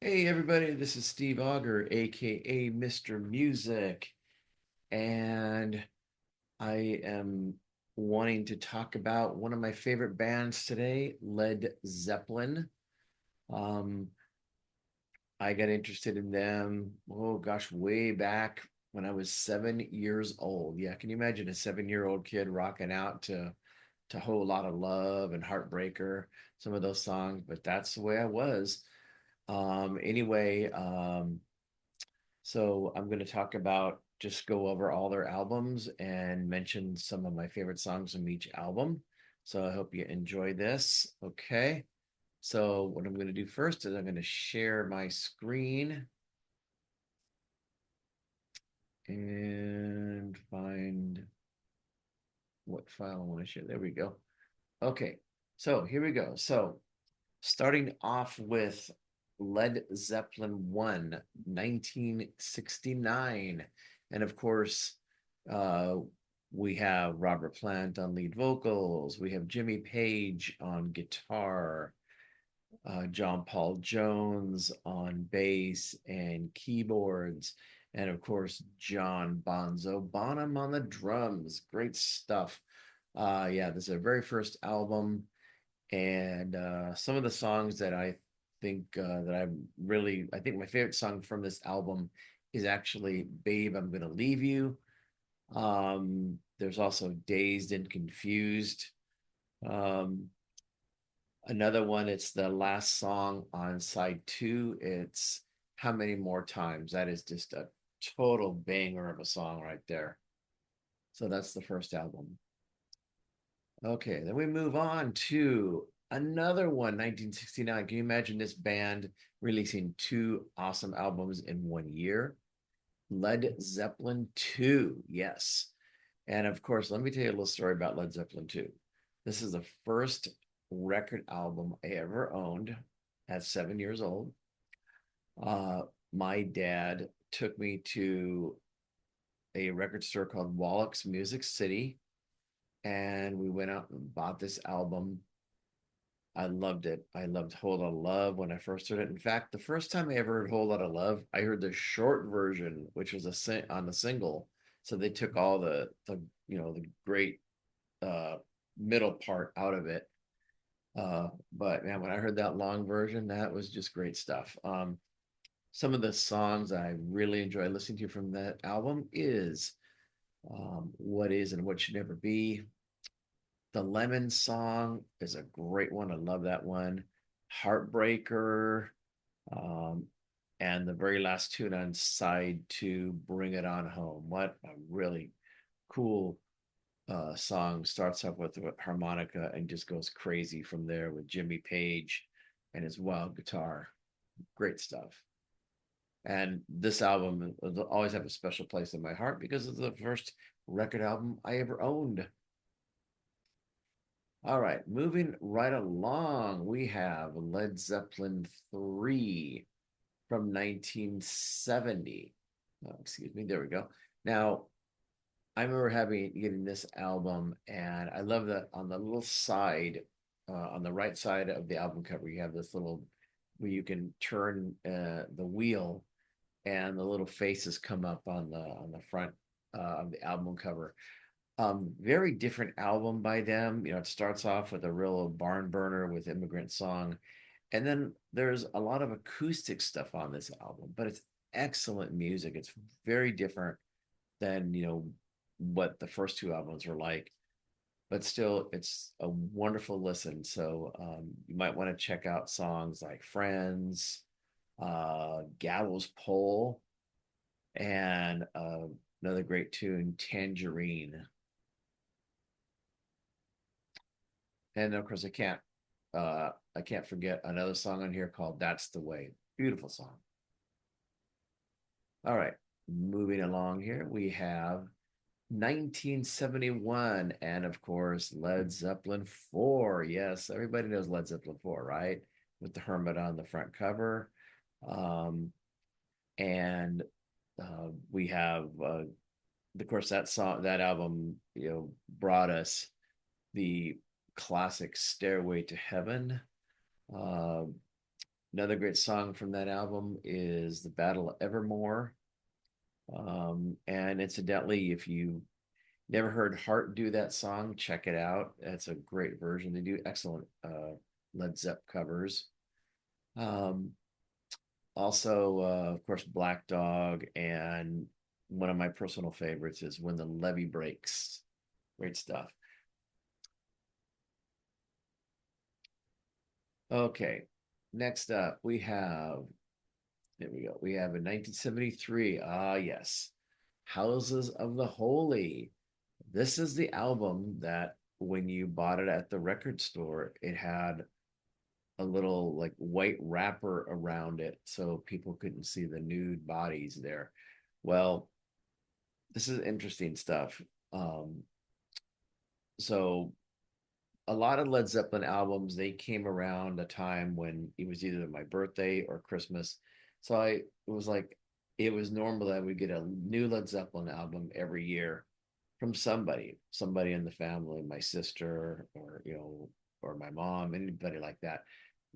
Hey everybody, this is Steve Auger, aka Mr. Music, and I am wanting to talk about one of my favorite bands today, Led Zeppelin. Um, I got interested in them, oh gosh, way back when I was 7 years old. Yeah, can you imagine a 7-year-old kid rocking out to Whole Lot of Love and Heartbreaker, some of those songs, but that's the way I was. So I'm going to talk about just go over all their albums and mention some of my favorite songs from each album. So I hope you enjoy this. Okay. So what I'm going to do first is I'm going to share my screen and find what file I want to share. There we go. Okay. So here we go. So starting off with Led Zeppelin 1, 1969. And of course, uh, we have Robert Plant on lead vocals. We have Jimmy Page on guitar, John Paul Jones on bass and keyboards. And of course, John Bonzo Bonham on the drums. Great stuff. Yeah, this is their very first album and some of the songs that I think I think my favorite song from this album is actually "Babe, I'm Gonna Leave You." There's also "Dazed and Confused." Um, Another one, it's the last song on side two. It's "How Many More Times." That is just a total banger of a song right there. So that's the first album. Okay, then we move on to another one, 1969. Can you imagine this band releasing two awesome albums in 1 year? Led Zeppelin 2, yes. And of course, let me tell you a little story about Led Zeppelin 2. This is the first record album I ever owned at 7 years old. Uh, my dad took me to a record store called Wallach's Music City, and we went out and bought this album. I loved it. I loved Whole Lotta Love when I first heard it. In fact, the first time I ever heard Whole Lotta Love, I heard the short version, which was on the single. So they took all the great uh middle part out of it. But man, when I heard that long version, that was just great stuff. Some of the songs I really enjoy listening to from that album is What Is and What Should Never Be. The Lemon song is a great one. I love that one. Heartbreaker, um, and the very last tune on side two, Bring It On Home. What a really cool song. Starts off with harmonica and just goes crazy from there with Jimmy Page and his wild guitar. Great stuff. And this album will always have a special place in my heart because it's the first record album I ever owned. All right, moving right along, we have Led Zeppelin 3 from 1970. Oh, excuse me, there we go. Now, I remember getting this album, and I love that on the little side, on the right side of the album cover, you have this little where you can turn the wheel, and the little faces come up on the front of the album cover. Very different album by them. It starts off with a real barn burner with Immigrant Song, and then there's a lot of acoustic stuff on this album, but it's excellent music. It's very different than what the first two albums were like, but still, it's a wonderful listen. So you might want to check out songs like Friends, Gallows Pole, and another great tune, Tangerine. And of course, I can't forget another song on here called "That's the Way." Beautiful song. All right, moving along here, we have 1971, and of course, Led Zeppelin 4. Yes, everybody knows Led Zeppelin 4, right? With the Hermit on the front cover. Um, and we have, of course, that album, brought us the classic Stairway to Heaven. Uh, Another great song from that album is The Battle of Evermore. And incidentally, if you never heard Heart do that song, check it out. It's a great version. They do excellent Led Zepp covers. Um, Also, of course, Black Dog, and one of my personal favorites is When the Levee Breaks. Great stuff. Okay, next up we have, here we go. We have in 1973, yes, Houses of the Holy. This is the album that when you bought it at the record store, it had a little like white wrapper around it so people couldn't see the nude bodies there. Well, this is interesting stuff. Um, so a lot of Led Zeppelin albums, they came around a time when it was either my birthday or Christmas. So it was like it was normal that we get a new Led Zeppelin album every year from somebody in the family, my sister or or my mom, anybody like that.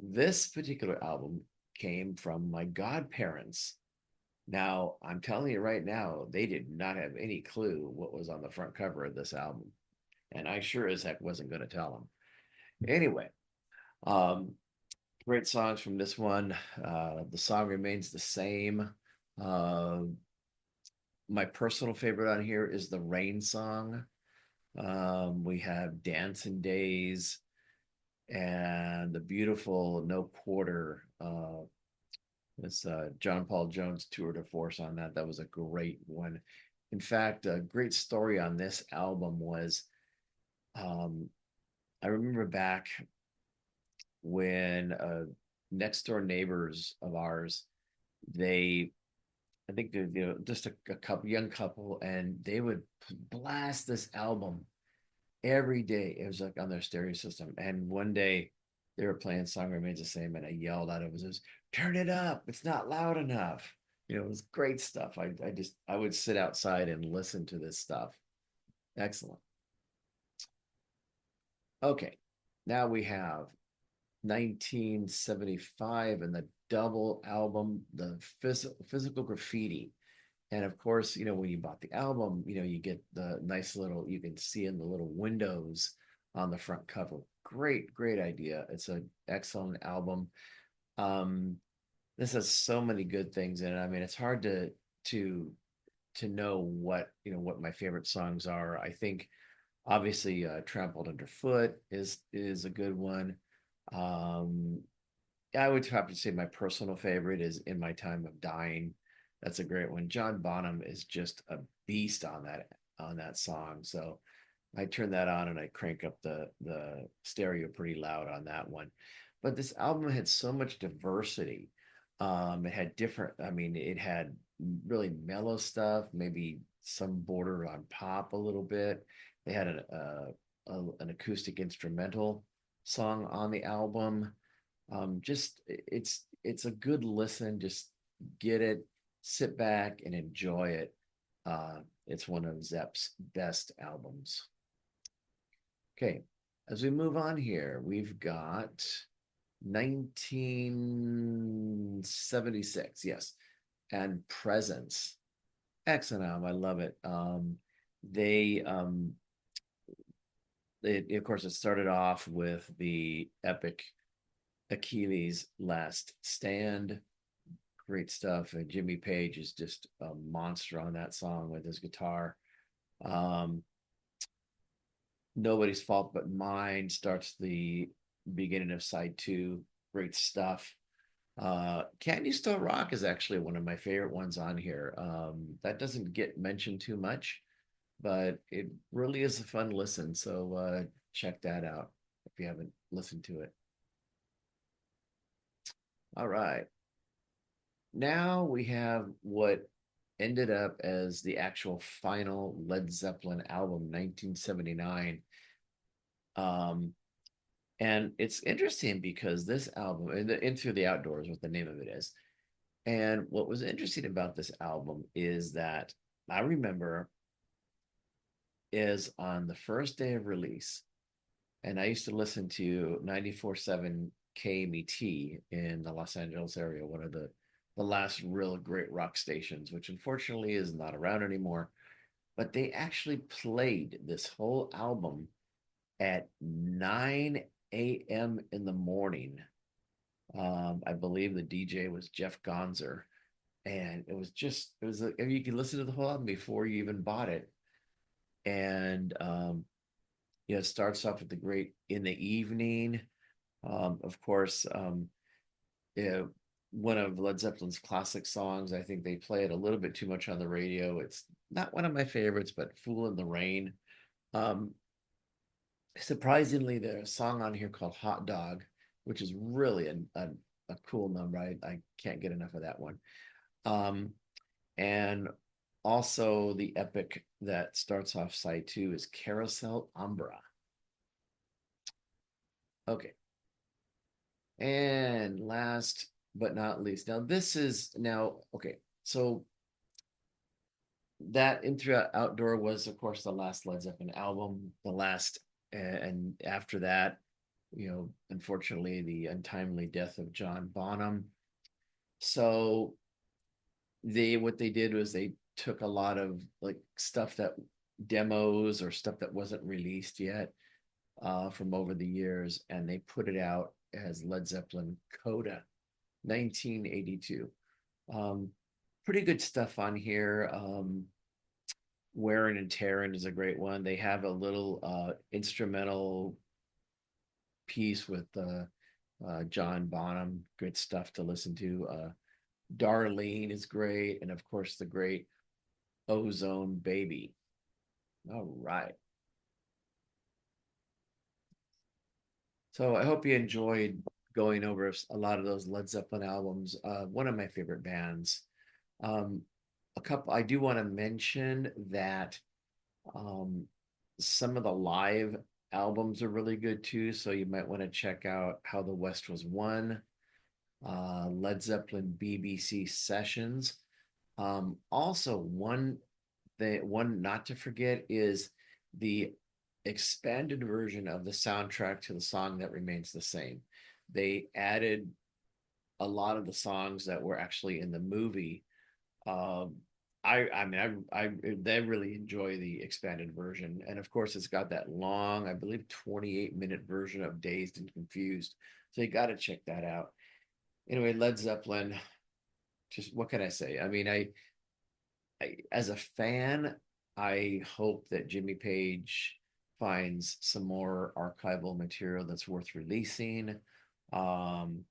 This particular album came from my godparents. Now, I'm telling you right now, they did not have any clue what was on the front cover of this album. And I sure as heck wasn't going to tell them. Anyway, um, great songs from this one. The song remains the same. Uh, my personal favorite on here is the Rain song. We have Dancing Days and the beautiful No Quarter. It's John Paul Jones tour de force on that. That was a great one. In fact, a great story on this album was um, I remember back when next door neighbors of ours, they, I think they're just a couple young couple, and they would blast this album every day. It was like on their stereo system. And one day they were playing Song Remains the Same, and I yelled out, it was turn it up. It's not loud enough. It was great stuff. I would sit outside and listen to this stuff. Excellent. Okay. Now we have 1975 and the double album, the physical graffiti. And of course, when you bought the album, you get the nice little, you can see in the little windows on the front cover. Great, great idea. It's an excellent album. Um, this has so many good things in it. I mean, it's hard to know what my favorite songs are. I think obviously Trampled Underfoot is a good one. Um, I would have to say my personal favorite is In My Time of Dying. That's a great one. John Bonham is just a beast on that song. So I turn that on and I crank up the stereo pretty loud on that one. But this album had so much diversity. It had different, I mean, it had really mellow stuff, maybe some border on pop a little bit. They had an acoustic instrumental song on the album. Just it's a good listen. Just get it, sit back and enjoy it. It's one of Zepp's best albums. Okay, as we move on here, we've got 1976, yes, and Presence. Excellent album. I love it. They of course it started off with the epic Achilles' Last Stand. Great stuff. And Jimmy Page is just a monster on that song with his guitar. Um, Nobody's Fault But Mine starts the beginning of side two. Great stuff. Can You Still Rock is actually one of my favorite ones on here. That doesn't get mentioned too much, but it really is a fun listen. So check that out if you haven't listened to it. All right. Now we have what ended up as the actual final Led Zeppelin album, 1979. Um, and it's interesting because this album, In Through the Outdoors, what the name of it is. And what was interesting about this album is that I remember is on the first day of release, and I used to listen to 94.7 KMET in the Los Angeles area, one of the last real great rock stations, which unfortunately is not around anymore. But they actually played this whole album at 9 a.m. in the morning. I believe the DJ was Jeff Gonzer, and it was like, you can listen to the whole album before you even bought it. And it starts off with the great In the Evening. Of course, yeah, one of Led Zeppelin's classic songs. I think they play it a little bit too much on the radio. It's not one of my favorites, but Fool in the Rain. Um, Surprisingly, there's a song on here called Hot Dog, which is really a cool number. I can't get enough of that one. Um, and also the epic that starts off side two is Carousel Umbra. Okay. And last but not least, now this is now okay. So that Into Outdoor was, of course, the last Led Zeppelin album, the last, and after that, unfortunately, the untimely death of John Bonham. So what they did was they took a lot of like stuff that demos or stuff that wasn't released yet from over the years, and they put it out as Led Zeppelin Coda 1982. Um, Pretty good stuff on here. Wearing and Tearing is a great one. They have a little instrumental piece with John Bonham. Good stuff to listen to. Darlene is great. And of course, the great Ozone Baby. All right. So I hope you enjoyed going over a lot of those Led Zeppelin albums. One of my favorite bands. Um, I do want to mention that um, some of the live albums are really good too. So you might want to check out How the West Was Won, Led Zeppelin BBC Sessions. Also, one not to forget is the expanded version of the soundtrack to the song that remains the same. They added a lot of the songs that were actually in the movie. um, I mean I they really enjoy the expanded version, and of course it's got that long, I believe 28-minute version of Dazed and Confused. So you got to check that out. Anyway, Led Zeppelin. Just what can I say? I mean, as a fan, I hope that Jimmy Page finds some more archival material that's worth releasing. Um,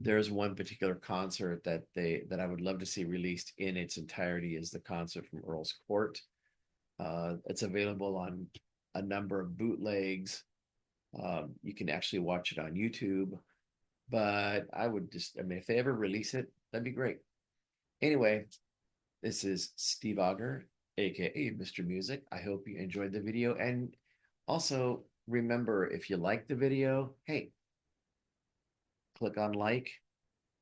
there's one particular concert that I would love to see released in its entirety is the concert from Earl's Court. It's available on a number of bootlegs. You can actually watch it on YouTube, but I mean, if they ever release it, that'd be great. Anyway, this is Steve Auger, aka Mr. Music. I hope you enjoyed the video, and also remember, if you like the video, hey, click on like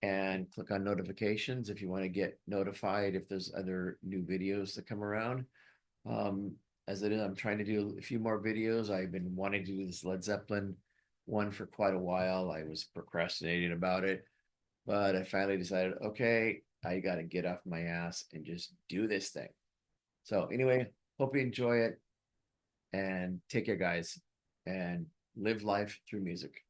and click on notifications if you want to get notified if there's other new videos that come around. Um, as it is, I'm trying to do a few more videos. I've been wanting to do this Led Zeppelin one for quite a while. I was procrastinating about it, but I finally decided, okay, I got to get off my ass and just do this thing. So, anyway, hope you enjoy it and take care, guys, and live life through music.